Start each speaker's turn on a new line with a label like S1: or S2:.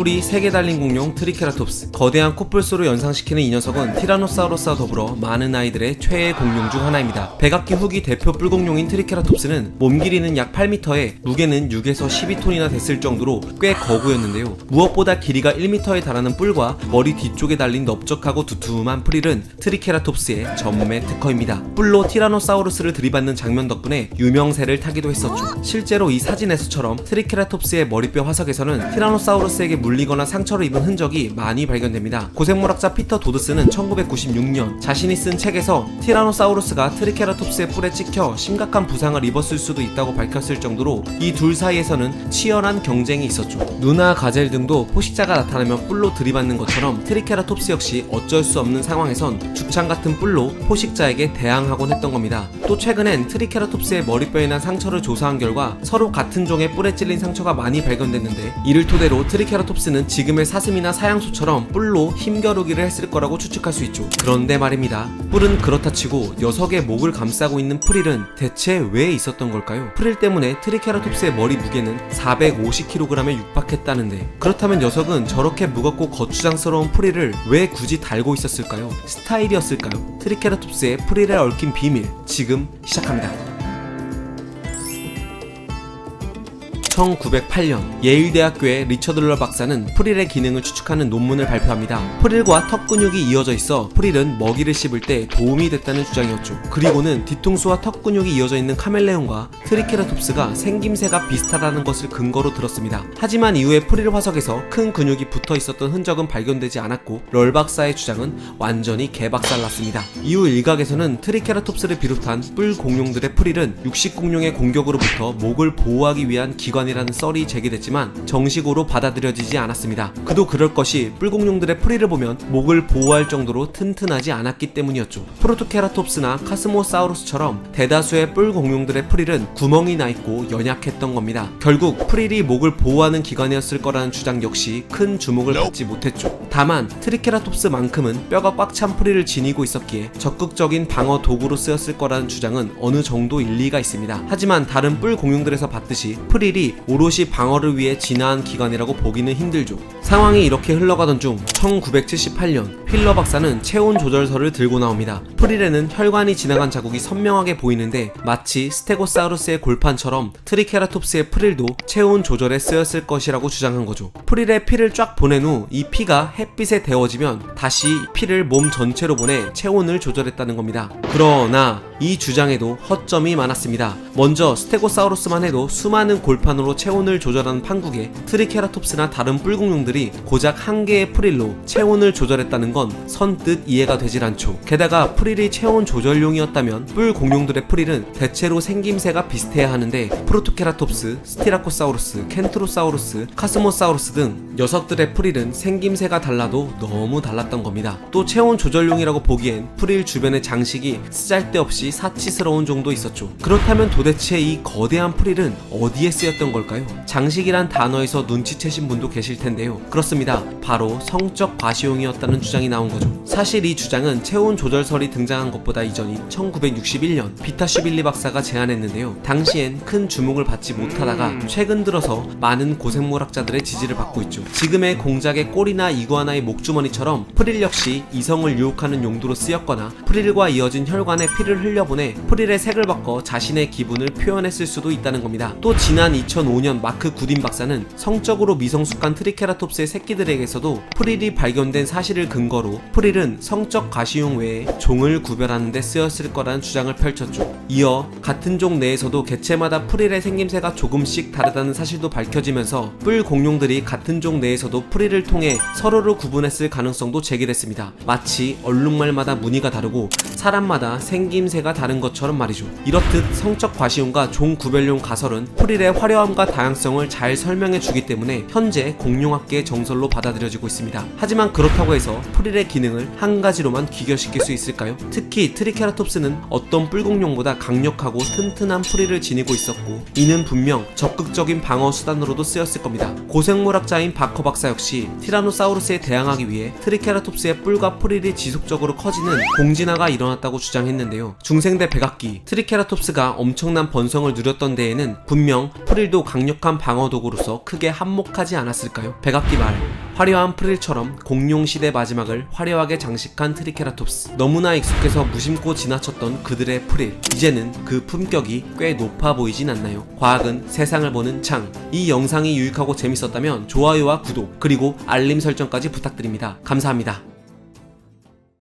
S1: 뿔이 3개 달린 공룡 트리케라톱스. 거대한 코뿔소를 연상시키는 이 녀석은 티라노사우루스와 더불어 많은 아이들의 최애 공룡 중 하나입니다. 백악기 후기 대표 뿔공룡인 트리케라톱스는 몸 길이는 약 8m에 무게는 6에서 12톤이나 됐을 정도로 꽤 거구였는데요. 무엇보다 길이가 1m에 달하는 뿔과 머리 뒤쪽에 달린 넓적하고 두툼한 프릴은 트리케라톱스의 전매 특허입니다. 뿔로 티라노사우루스를 들이받는 장면 덕분에 유명세를 타기도 했었죠. 실제로 이 사진에서처럼 트리케라톱스의 머리뼈 화석에서는 티라노사우루스에게 물리거나 상처를 입은 흔적이 많이 발견됩니다. 고생물학자 피터 도드스는 1996년 자신이 쓴 책에서 티라노사우루스가 트리케라톱스의 뿔에 찍혀 심각한 부상을 입었을 수도 있다고 밝혔을 정도로 이 둘 사이에서는 치열한 경쟁이 있었죠. 누나 가젤 등도 포식자가 나타나면 뿔로 들이받는 것처럼 트리케라톱스 역시 어쩔 수 없는 상황에선 죽창 같은 뿔로 포식자에게 대항하곤 했던 겁니다. 또 최근엔 트리케라톱스의 머리뼈에 난 상처를 조사한 결과 서로 같은 종의 뿔에 찔린 상처가 많이 발견됐는데, 이를 토대로 트리케라톱스는 지금의 사슴이나 사양소처럼 뿔로 힘겨루기를 했을 거라고 추측할 수 있죠. 그런데 말입니다. 뿔은 그렇다 치고 녀석의 목을 감싸고 있는 프릴은 대체 왜 있었던 걸까요? 프릴 때문에 트리케라톱스의 머리 무게는 450kg에 육박했다는데, 그렇다면 녀석은 저렇게 무겁고 거추장스러운 프릴을 왜 굳이 달고 있었을까요? 스타일이었을까요? 트리케라톱스의 프릴에 얽힌 비밀, 지금 시작합니다. 1908년 예일대학교의 리처드 러 박사는 프릴의 기능을 추측하는 논문을 발표합니다. 프릴과 턱 근육이 이어져 있어 프릴은 먹이를 씹을 때 도움이 됐다는 주장이었죠. 그리고는 뒤통수와 턱 근육이 이어져 있는 카멜레온과 트리케라톱스가 생김새가 비슷하다는 것을 근거로 들었습니다. 하지만 이후에 프릴 화석에서 큰 근육이 붙어 있었던 흔적은 발견되지 않았고, 럴 박사의 주장은 완전히 개박살났습니다. 이후 일각에서는 트리케라톱스를 비롯한 뿔 공룡들의 프릴은 육식 공룡의 공격으로부터 목을 보호하기 위한 기관이라는 썰이 제기됐지만 정식으로 받아들여지지 않았습니다. 그도 그럴 것이 뿔공룡들의 프릴을 보면 목을 보호할 정도로 튼튼하지 않았기 때문이었죠. 프로토케라톱스나 카스모사우루스처럼 대다수의 뿔공룡들의 프릴은 구멍이 나있고 연약했던 겁니다. 결국 프릴이 목을 보호하는 기관이었을 거라는 주장 역시 큰 주목을 받지 못했죠. 다만 트리케라톱스만큼은 뼈가 꽉 찬 프릴을 지니고 있었기에 적극적인 방어 도구로 쓰였을 거라는 주장은 어느 정도 일리가 있습니다. 하지만 다른 뿔공룡들에서 봤듯이 프릴이 오롯이 방어를 위해 진화한 기관이라고 보기는 힘들죠. 상황이 이렇게 흘러가던 중 1978년 휠러 박사는 체온 조절서를 들고 나옵니다. 프릴에는 혈관이 지나간 자국이 선명하게 보이는데 마치 스테고사우루스의 골판처럼 트리케라톱스의 프릴도 체온 조절에 쓰였을 것이라고 주장한 거죠. 프릴의 피를 쫙 보낸 후 이 피가 햇빛에 데워지면 다시 피를 몸 전체로 보내 체온을 조절했다는 겁니다. 그러나 이 주장에도 허점이 많았습니다. 먼저 스테고사우루스만 해도 수많은 골판으로 체온을 조절하는 판국에 트리케라톱스나 다른 뿔공룡들이 고작 한 개의 프릴로 체온을 조절했다는 건 선뜻 이해가 되질 않죠. 게다가 프릴이 체온 조절용이었다면 뿔공룡들의 프릴은 대체로 생김새가 비슷해야 하는데, 프로토케라톱스, 스티라코사우루스, 켄트로사우루스, 카스모사우루스 등 녀석들의 프릴은 생김새가 달라도 너무 달랐던 겁니다. 또 체온 조절용이라고 보기엔 프릴 주변의 장식이 쓰잘데없이 사치스러운 정도 있었죠. 그렇다면 도대체 이 거대한 프릴은 어디에 쓰였던 걸까요? 장식이란 단어에서 눈치채신 분도 계실 텐데요. 그렇습니다. 바로 성적 과시용이었다는 주장이 나온 거죠. 사실 이 주장은 체온 조절설이 등장한 것보다 이전인 1961년 비타 슈빌리 박사가 제안했는데요. 당시엔 큰 주목을 받지 못하다가 최근 들어서 많은 고생물학자들의 지지를 받고 있죠. 지금의 공작의 꼬리나 이구아나의 목주머니처럼 프릴 역시 이성을 유혹하는 용도로 쓰였거나 프릴과 이어진 혈관에 피를 흘려보내 프릴의 색을 바꿔 자신의 기분을 표현했을 수도 있다는 겁니다. 또 지난 2005년 마크 구딘 박사는 성적으로 미성숙한 트리케라톱스의 새끼들에게서도 프릴이 발견된 사실을 근거로 프릴은 성적 과시용 외에 종을 구별하는 데 쓰였을 거라는 주장을 펼쳤죠. 이어 같은 종 내에서도 개체마다 프릴의 생김새가 조금씩 다르다는 사실도 밝혀지면서 뿔 공룡들이 같은 종 내에서도 프릴을 통해 서로를 구분했을 가능성도 제기됐습니다. 마치 얼룩말마다 무늬가 다르고 사람마다 생김새가 다른 것처럼 말이죠. 이렇듯 성적 과시용과 종 구별용 가설은 프릴의 화려함과 다양성을 잘 설명해주기 때문에 현재 공룡학계의 정설로 받아들여지고 있습니다. 하지만 그렇다고 해서 프릴의 기능을 한 가지로만 귀결시킬 수 있을까요? 특히 트리케라톱스는 어떤 뿔공룡보다 강력하고 튼튼한 프릴을 지니고 있었고, 이는 분명 적극적인 방어 수단으로도 쓰였을 겁니다. 고생물학자인 바커 박사 역시 티라노사우루스에 대항하기 위해 트리케라톱스의 뿔과 프릴이 지속적으로 커지는 공진화가 일어났다고 주장했는데요. 중생대 백악기, 트리케라톱스가 엄청난 번성을 누렸던 데에는 분명 프릴도 강력한 방어도구로서 크게 한몫하지 않았을까요? 백악기 말, 화려한 프릴처럼 공룡시대 마지막을 화려하게 장식한 트리케라톱스. 너무나 익숙해서 무심코 지나쳤던 그들의 프릴. 이제는 그 품격이 꽤 높아 보이진 않나요? 과학은 세상을 보는 창. 이 영상이 유익하고 재밌었다면 좋아요와 구독, 그리고 알림 설정까지 부탁드립니다. 감사합니다.